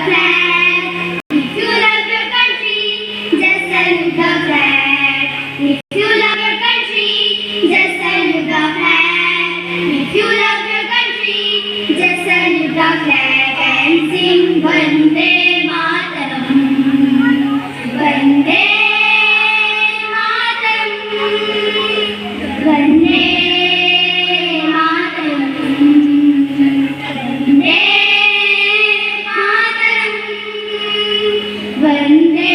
flag. If you love your country, just salute the flag. If you love your country, just salute the flag. If you love your country, just salute the flag and sing Vande Mataram. Vande Mataram. Vande Mataram. Vande Mataram. Vande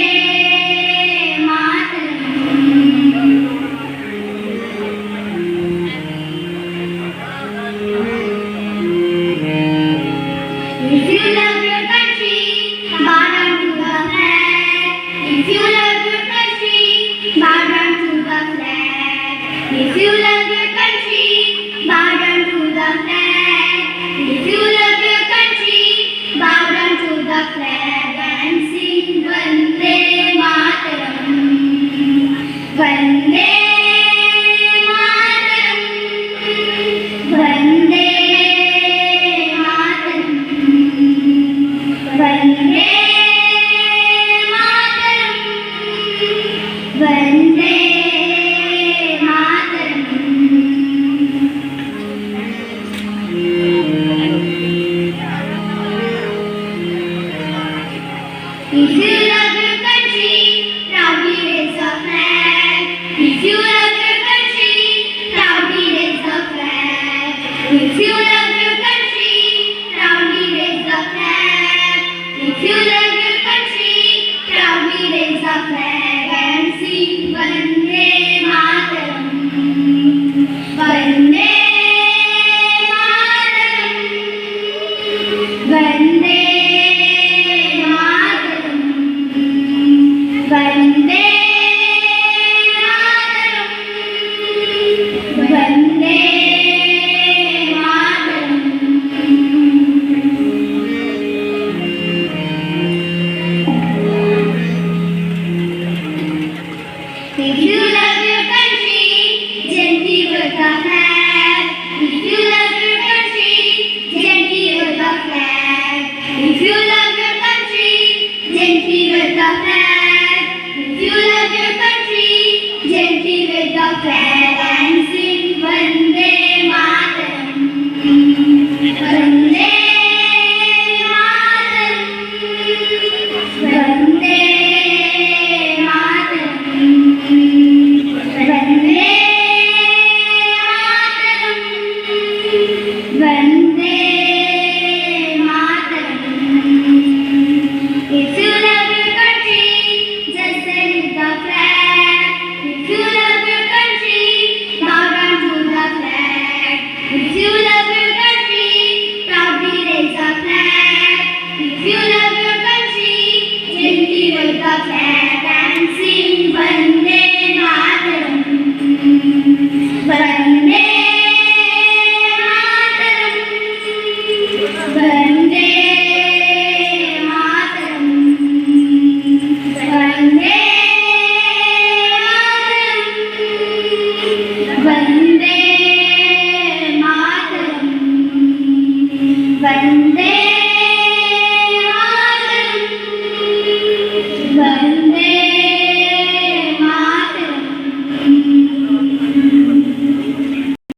If you love your country, bow down to the flag. If you love your country, bow down to the flag. If you love your country, bow down to the flag. If you love your country, bow down to the flag and sing Vande Mataram. Vande Mataram. Vande Vande Mataram. Vande Mataram. If you love your country, proudly raise the flag. If you love your country, proudly raise the flag. If you love your country, proudly raise the flag. If you love your country, proudly raise the flag and sing Vande Mataram. Vande Mataram. Vande